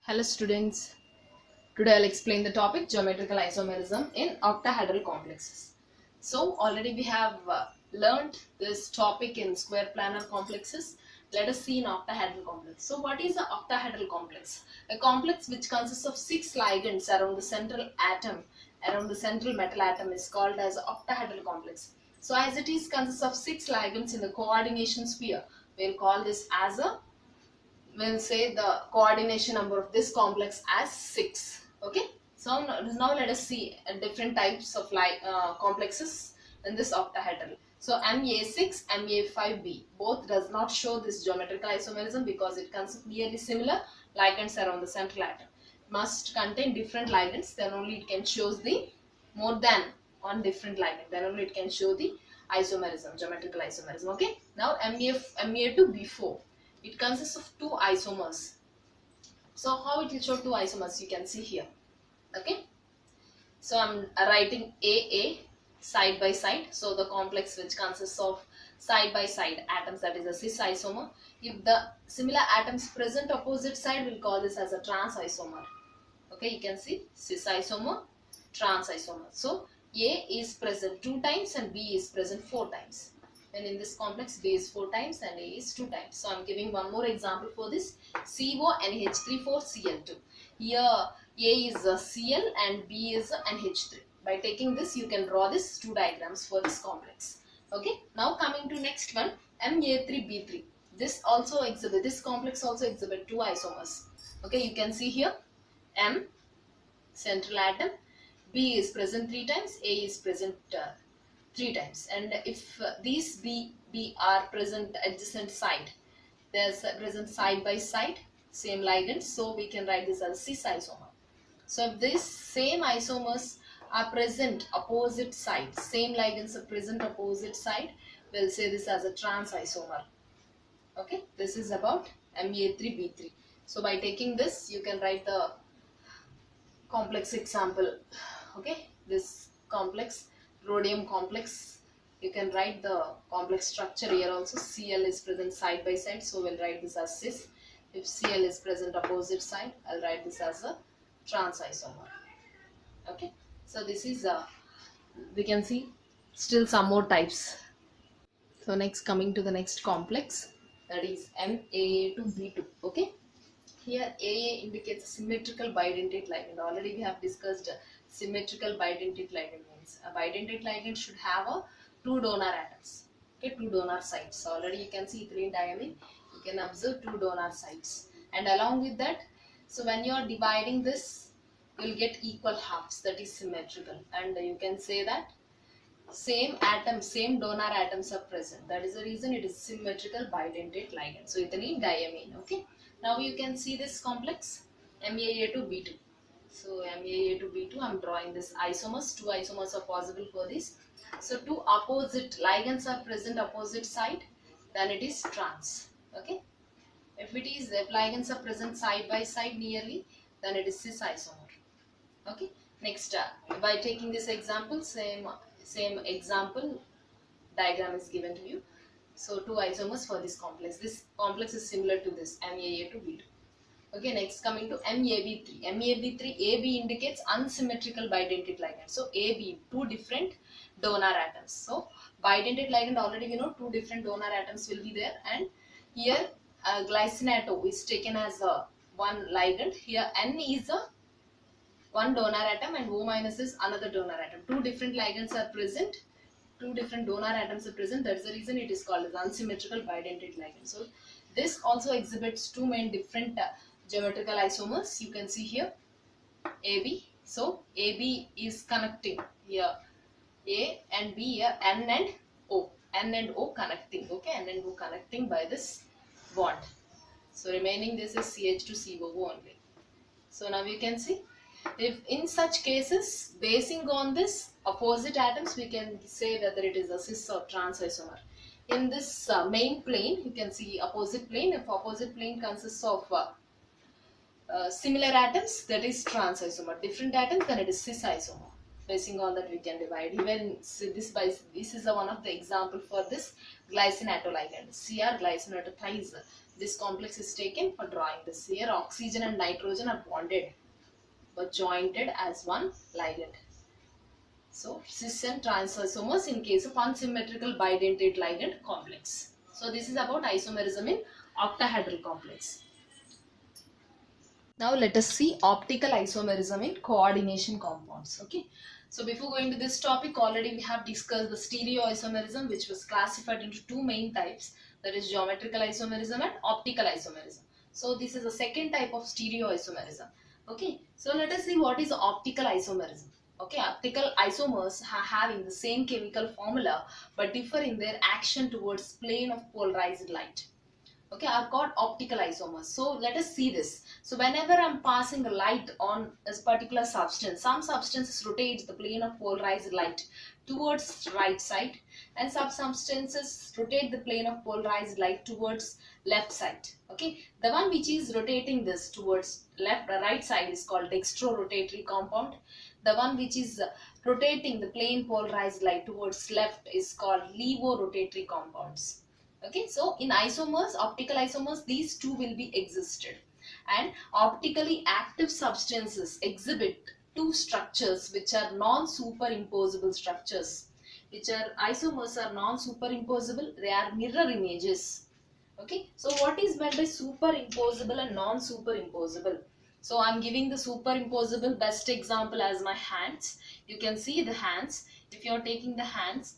Hello students, today I'll explain the topic geometrical isomerism in octahedral complexes. So already we have learned this topic in square planar complexes. Let us see in octahedral complex. So what is an octahedral complex? A complex which consists of 6 ligands around the central atom, around the central metal atom is called as an octahedral complex. So as it is consists of 6 ligands in the coordination sphere, we'll call this as a we'll say the coordination number of this complex as 6. Okay, so now let us see different types of complexes in this octahedral. So Ma6, Ma5b both does not show this geometrical isomerism because it consists nearly similar ligands around the central atom. It must contain different ligands, then only it can show the more than one different ligand, then only it can show the isomerism, geometrical isomerism. Okay, now Ma2b4, it consists of 2 isomers. So how it will show 2 isomers, you can see here. Okay, so I'm writing AA side by side. So the complex which consists of side by side atoms, that is a cis isomer. If the similar atoms present opposite side, we'll call this as a trans isomer. Okay, you can see cis isomer, trans isomer. So A is present 2 times and B is present 4 times. And in this complex, B is 4 times and A is 2 times. So I'm giving one more example for this. CONH34Cl2. Here A is a Cl and B is a NH3. By taking this, you can draw this 2 diagrams for this complex. Okay. Now coming to next one, Ma3B3. This complex also exhibit 2 isomers. Okay, you can see here M central atom, B is present 3 times, A is present 3 times, and if these B are present adjacent side, there's present side by side, same ligands, so we can write this as cis isomer. So if these same isomers are present opposite side, same ligands are present opposite side, we'll say this as a trans isomer. Okay, this is about Ma3B3. So by taking this, you can write the complex example. Okay, this complex, rhodium complex, you can write the complex structure here also. Cl is present side by side, so we'll write this as cis. If Cl is present opposite side, I'll write this as a trans isomer. Okay, so this is we can see still some more types. So next, coming to the next complex, that is MAA to B2. Okay, here AA indicates symmetrical bidentate ligand. Already we have discussed symmetrical bidentate ligand means a bidentate ligand should have a 2 donor atoms. Okay, 2 donor sites. So already you can see ethylene diamine, you can observe 2 donor sites. And along with that, so when you are dividing this, you will get equal halves, that is symmetrical. And you can say that same atoms, same donor atoms are present. That is the reason it is symmetrical bidentate ligand. So ethylene diamine. Okay. Now you can see this complex MAA to B2. So MAA to B2, I'm drawing this isomers. 2 isomers are possible for this. So 2 opposite ligands are present opposite side, then it is trans. Okay. If ligands are present side by side nearly, then it is cis isomer. Okay, next by taking this example, same example diagram is given to you. So 2 isomers for this complex. This complex is similar to this MAA to B2. Okay, next coming to MAB3. MAB3, AB indicates unsymmetrical bidentate ligand. So AB, 2 different donor atoms. So bidentate ligand, already we know 2 different donor atoms will be there, and here glycinato is taken as a one ligand. Here N is a one donor atom and O minus is another donor atom. 2 different ligands are present, 2 different donor atoms are present. That's the reason it is called as unsymmetrical bidentate ligand. So this also exhibits 2 main different geometrical isomers. You can see here AB. So AB is connecting here A and B, here N and O. N and O connecting. Okay, N and O connecting by this bond. So remaining this is CH to COO only. So now you can see, if in such cases, basing on this opposite atoms, we can say whether it is a cis or trans isomer. In this main plane, you can see opposite plane. If opposite plane consists of similar atoms, that is trans isomer. Different atoms, then it is cis isomer. Basing on that, we can divide. Even this is one of the example for this glycinato ligand. Cr glycinato thiazide. This complex is taken for drawing this. Here oxygen and nitrogen are bonded but jointed as one ligand. So cis and trans isomers in case of unsymmetrical bidentate ligand complex. So this is about isomerism in octahedral complex. Now let us see optical isomerism in coordination compounds. Okay. So before going to this topic, already we have discussed the stereoisomerism, which was classified into two main types, that is geometrical isomerism and optical isomerism. So this is the second type of stereoisomerism. Okay. So let us see what is optical isomerism. Okay, optical isomers having the same chemical formula but differ in their action towards plane of polarized light. Okay, are called optical isomers. So let us see this. So whenever I'm passing a light on a particular substance, some substances rotate the plane of polarized light towards right side, and some substances rotate the plane of polarized light towards left side. Okay, the one which is rotating this towards right side is called dextrorotatory compound. The one which is rotating the plane polarized light towards left is called levorotatory compounds. Okay, so in isomers, optical isomers, these two will be existed, and optically active substances exhibit two structures which are non-superimposable structures. Which are isomers are non-superimposable, they are mirror images. Okay, so what is meant by superimposable and non-superimposable? So I'm giving the superimposable best example as my hands. You can see the hands. If you're taking the hands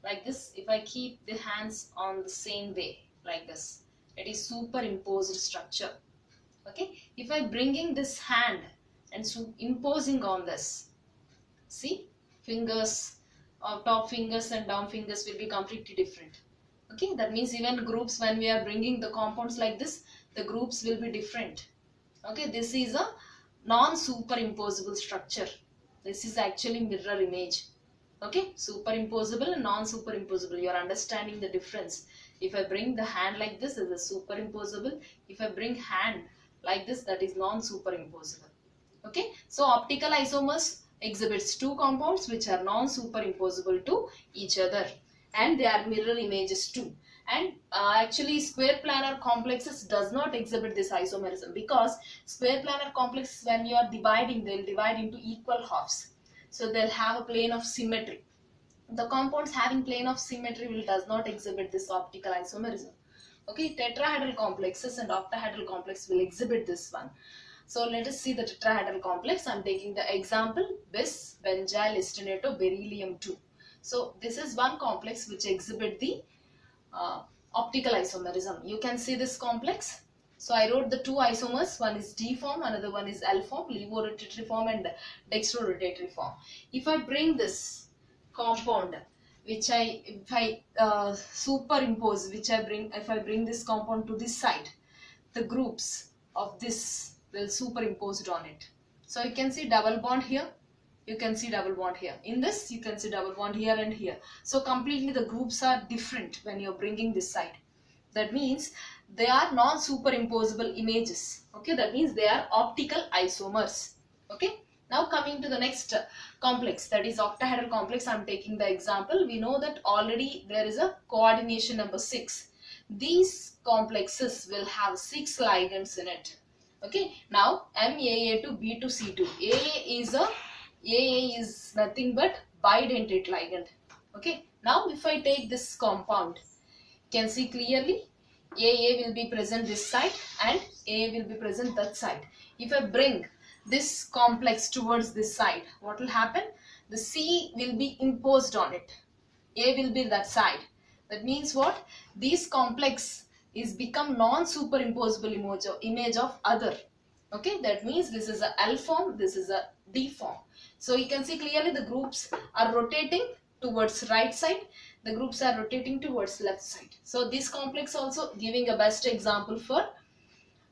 like this, if I keep the hands on the same way like this, it is superimposed structure. Okay, if I'm bringing this hand and imposing on this, see, fingers, top fingers and down fingers will be completely different. Okay, that means even groups, when we are bringing the compounds like this, the groups will be different. Okay, this is a non-superimposable structure. This is actually mirror image. Okay, superimposable and non-superimposable. You are understanding the difference. If I bring the hand like this, it is superimposable. If I bring hand like this, that is non-superimposable. Okay, so optical isomers exhibits two compounds which are non-superimposable to each other, and they are mirror images too. And actually square planar complexes does not exhibit this isomerism, because square planar complexes, when you are dividing, they'll divide into equal halves, so they'll have a plane of symmetry. The compounds having plane of symmetry will does not exhibit this optical isomerism. Okay, tetrahedral complexes and octahedral complex will exhibit this one. So let us see the tetrahedral complex. I'm taking the example bis benzyl estinato beryllium 2. So this is one complex which exhibit the optical isomerism. You can see this complex. So I wrote the two isomers. One is D form, another one is L form, levorotatory form and dextrorotatory form. If I bring this compound, which if I superimpose, if I bring this compound to this side, the groups of this will superimposed on it. So you can see double bond here, you can see double bond here. In this, you can see double bond here and here. So completely the groups are different when you're bringing this side. That means they are non-superimposable images. Okay, that means they are optical isomers. Okay, now coming to the next complex, that is octahedral complex. I'm taking the example. We know that already there is a coordination number 6. These complexes will have 6 ligands in it. Okay, now MAA to B to C2. AA is nothing but bidentate ligand. Okay, now if I take this compound, you can see clearly AA will be present this side and AA will be present that side. If I bring this complex towards this side, what will happen? The C will be imposed on it. A will be that side. That means what? This complex is become non-superimposable image of other. Okay, that means this is a L form, this is a D form. So you can see clearly the groups are rotating towards right side, the groups are rotating towards left side. So this complex also giving a best example for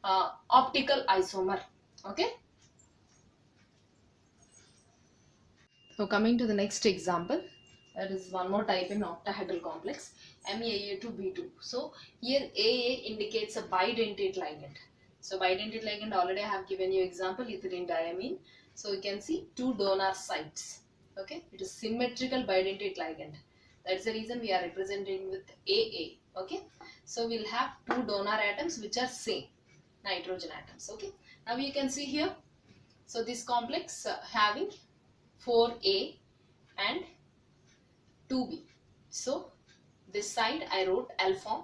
optical isomer. Okay. So coming to the next example, that is one more type in octahedral complex, MAA to B2. So here AA indicates a bidentate ligand. So bidentate ligand, already I have given you example, ethylene diamine. So you can see two donor sites. Okay, it is symmetrical bidentate ligand. That's the reason we are representing with AA. Okay, so we'll have two donor atoms which are same nitrogen atoms. Okay, now you can see here, so this complex having 4A and 2B. So this side I wrote L form.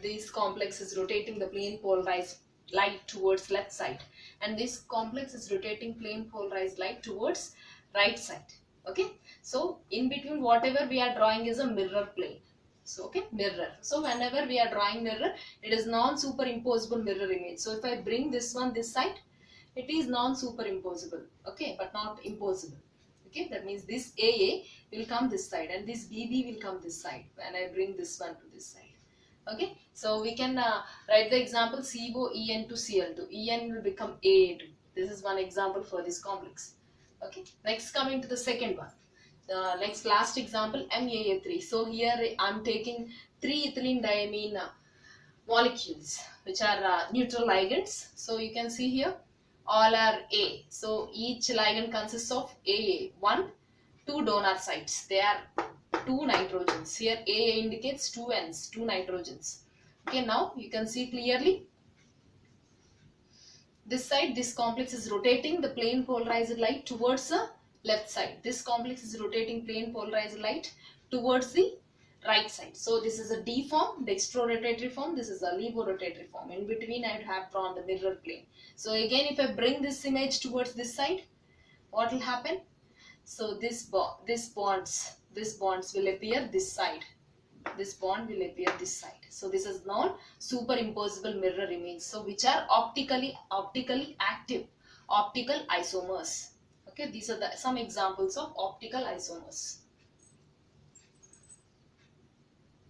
This complex is rotating the plane polarized light towards left side, and this complex is rotating plane polarized light towards right side. Okay, so in between whatever we are drawing is a mirror plane. So okay, mirror. So whenever we are drawing mirror, it is non-superimposable mirror image. So if I bring this one this side, it is non-superimposable. Okay, but not impossible. Okay, that means this AA will come this side and this BB will come this side when I bring this one to this side. Okay, so we can write the example COEN to Cl2. En will become AA2. This is one example for this complex. Okay, next coming to the second one. The next last example MAA3. So here I am taking 3 ethylene diamine molecules which are neutral ligands. So you can see here all are A. So each ligand consists of AA, 1, 2 donor sites. They are 2 nitrogens. Here AA indicates 2 N's, 2 nitrogens. Okay, now you can see clearly this side, this complex is rotating the plane polarized light towards the left side. This complex is rotating plane polarized light towards the right side. So this is a D form, dextrorotatory form. This is a levorotatory form. In between I would have drawn the mirror plane. So again, if I bring this image towards this side, what will happen? So this bonds will appear this side. This bond will appear this side. So this is known superimposable mirror image. So which are optically active, optical isomers. Okay, these are some examples of optical isomers.